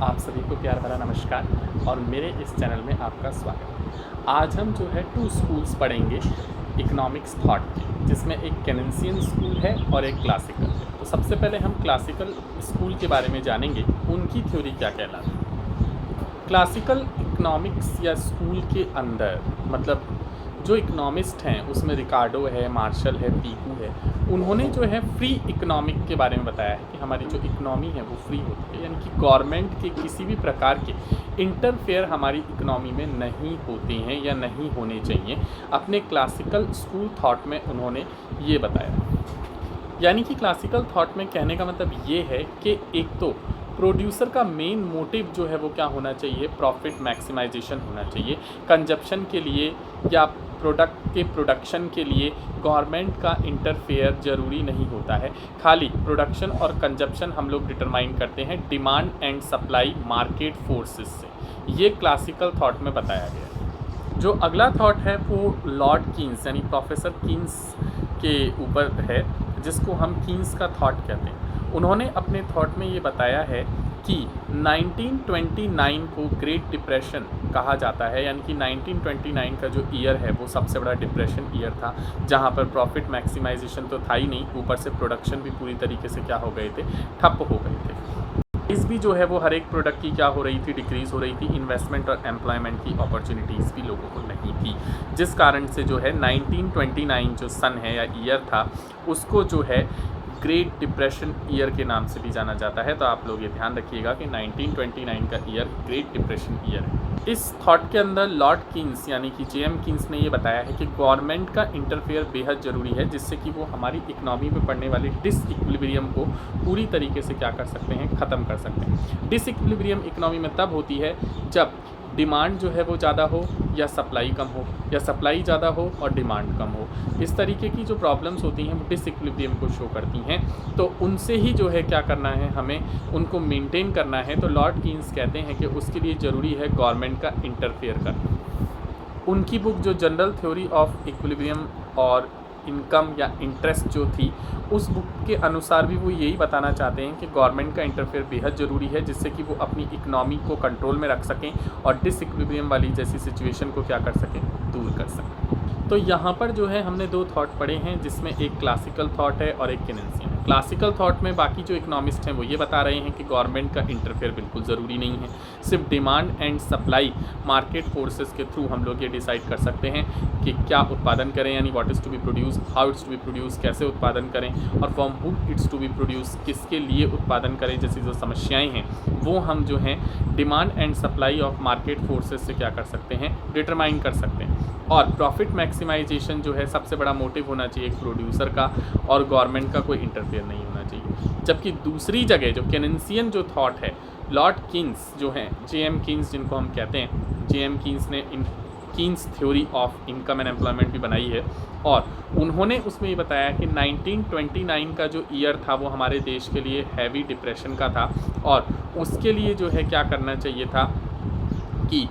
आप सभी को प्यार भरा नमस्कार और मेरे इस चैनल में आपका स्वागत है। आज हम जो है 2 स्कूल्स पढ़ेंगे इकोनॉमिक्स थॉट के, जिसमें एक केनेंसियन स्कूल है और एक क्लासिकल है। तो सबसे पहले हम क्लासिकल स्कूल के बारे में जानेंगे, उनकी थ्योरी क्या कहलाती है। क्लासिकल इकोनॉमिक्स या स्कूल के अंदर मतलब जो इकोनॉमिस्ट हैं उसमें रिकार्डो है, मार्शल है, पीकू है, उन्होंने जो है फ्री इकोनॉमिक के बारे में बताया है कि हमारी जो इकोनॉमी है वो फ्री होती है, यानी कि गवर्नमेंट के किसी भी प्रकार के इंटरफेयर हमारी इकोनॉमी में नहीं होते हैं या नहीं होने चाहिए। अपने क्लासिकल स्कूल थॉट में उन्होंने ये बताया। यानी कि क्लासिकल थॉट में कहने का मतलब ये है कि एक तो प्रोड्यूसर का मेन मोटिव जो है वो क्या होना चाहिए, प्रॉफिट मैक्सिमाइजेशन होना चाहिए। कंजप्शन के लिए या प्रोडक्ट के प्रोडक्शन के लिए गवर्नमेंट का इंटरफेयर ज़रूरी नहीं होता है। खाली प्रोडक्शन और कंजप्शन हम लोग डिटरमाइन करते हैं demand and supply market forces से। ये क्लासिकल थॉट में बताया गया है। जो अगला थॉट है वो लॉर्ड कीन्स यानी प्रोफेसर कीन्स के ऊपर है, जिसको हम कीन्स का थॉट कहते हैं। उन्होंने अपने थॉट में ये बताया है कि 1929 को ग्रेट डिप्रेशन कहा जाता है, यानी कि 1929 का जो ईयर है वो सबसे बड़ा डिप्रेशन ईयर था, जहाँ पर प्रॉफिट मैक्सिमाइजेशन तो था ही नहीं, ऊपर से प्रोडक्शन भी पूरी तरीके से क्या हो गए थे, ठप हो गए थे। प्राइस भी जो है वो हर एक प्रोडक्ट की क्या हो रही थी, डिक्रीज़ हो रही थी। इन्वेस्टमेंट और एम्प्लॉयमेंट की अपॉर्चुनिटीज़ भी लोगों को नहीं थी, जिस कारण से जो है 1929 जो सन है या ईयर था उसको जो है ग्रेट डिप्रेशन ईयर के नाम से भी जाना जाता है। तो आप लोग ये ध्यान रखिएगा कि 1929 का ईयर ग्रेट डिप्रेशन ईयर है। इस थॉट के अंदर लॉर्ड कीन्स यानी कि जेएम कीन्स ने ये बताया है कि गवर्नमेंट का इंटरफेयर बेहद ज़रूरी है, जिससे कि वो हमारी इकनॉमी में पड़ने वाले डिसइक्विलिब्रियम को पूरी तरीके से क्या कर सकते हैं, ख़त्म कर सकते हैं। डिसइक्विलिब्रियम इकनॉमी में तब होती है जब डिमांड जो है वो ज़्यादा हो या सप्लाई कम हो, या सप्लाई ज़्यादा हो और डिमांड कम हो। इस तरीके की जो प्रॉब्लम्स होती हैं वो डिसइक्विलिब्रियम को शो करती हैं। तो उनसे ही जो है क्या करना है, हमें उनको मेंटेन करना है। तो लॉर्ड कीन्स कहते हैं कि उसके लिए ज़रूरी है गवर्नमेंट का इंटरफेयर करना। उनकी बुक जो जनरल थ्योरी ऑफ इक्विलिब्रियम और इनकम या इंटरेस्ट जो थी, उस बुक के अनुसार भी वो यही बताना चाहते हैं कि गवर्नमेंट का इंटरफेयर बेहद ज़रूरी है, जिससे कि वो अपनी इकनॉमी को कंट्रोल में रख सकें और डिसइक्विलिब्रियम वाली जैसी सिचुएशन को क्या कर सकें, दूर कर सकें। तो यहाँ पर जो है हमने 2 थॉट पढ़े हैं, जिसमें एक क्लासिकल थॉट है और एक केनेंसियन है। क्लासिकल थॉट में बाकी जो इकोनॉमिस्ट हैं वो ये बता रहे हैं कि गवर्नमेंट का इंटरफेयर बिल्कुल ज़रूरी नहीं है, सिर्फ demand and supply market forces के थ्रू हम लोग ये डिसाइड कर सकते हैं कि क्या उत्पादन करें, यानी what is to be produce, how it's to be produce, कैसे उत्पादन करें और from who it's to be produce, किसके लिए उत्पादन करें, जैसी जो समस्याएँ हैं वो हम जो हैं demand and supply of market forces से क्या कर सकते हैं, डिटरमाइन कर सकते हैं। और प्रॉफिट मैक्सिमाइजेशन जो है सबसे बड़ा मोटिव होना चाहिए एक प्रोड्यूसर का, और गवर्नमेंट का कोई इंटरफेयर नहीं होना चाहिए। जबकि दूसरी जगह जो केनेंसियन जो थॉट है, लॉर्ड कीन्स जो हैं, जेएम कीन्स जिनको हम कहते हैं, जेएम कीन्स ने Keynes theory of income and employment भी बनाई है, और उन्होंने उसमें ये बताया कि 1929 का जो ईयर था वो हमारे देश के लिए हैवी डिप्रेशन का था, और उसके लिए जो है क्या करना चाहिए था कि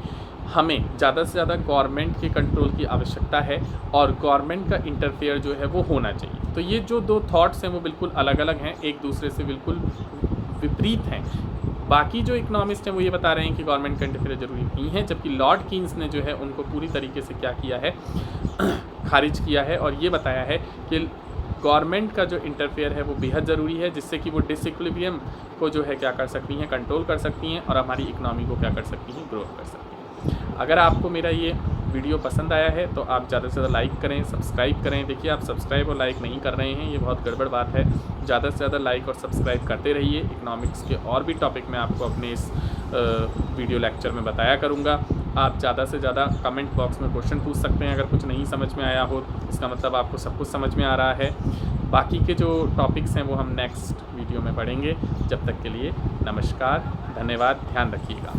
हमें ज़्यादा से ज़्यादा गवर्नमेंट के कंट्रोल की आवश्यकता है और गवर्नमेंट का इंटरफेयर जो है वो होना चाहिए। तो ये जो 2 थॉट्स हैं वो बिल्कुल अलग अलग हैं, एक दूसरे से बिल्कुल विपरीत हैं। बाकी जो इकोनॉमिस्ट हैं वो ये बता रहे हैं कि गवर्नमेंट का इंटरफेयर ज़रूरी नहीं है, जबकि लॉर्ड कीन्स ने जो है उनको पूरी तरीके से क्या किया है, खारिज किया है और ये बताया है कि गवर्नमेंट का जो इंटरफेयर है वो बेहद ज़रूरी है, जिससे कि वो डिसइक्विलिब्रियम को जो है क्या कर सकती हैं, कंट्रोल कर सकती हैं और हमारी इकनॉमी को क्या कर सकती हैं, ग्रो कर सकती हैं। अगर आपको मेरा ये वीडियो पसंद आया है तो आप ज़्यादा से ज़्यादा लाइक करें, सब्सक्राइब करें। देखिए आप सब्सक्राइब और लाइक नहीं कर रहे हैं, ये बहुत गड़बड़ बात है। ज़्यादा से ज़्यादा लाइक और सब्सक्राइब करते रहिए। इकोनॉमिक्स के और भी टॉपिक मैं आपको अपने इस वीडियो लेक्चर में बताया करूँगा। आप ज़्यादा से ज़्यादा कमेंट बॉक्स में क्वेश्चन पूछ सकते हैं अगर कुछ नहीं समझ में आया हो, इसका मतलब आपको सब कुछ समझ में आ रहा है। बाकी के जो टॉपिक्स हैं वो हम नेक्स्ट वीडियो में पढ़ेंगे। जब तक के लिए नमस्कार, धन्यवाद, ध्यान रखिएगा।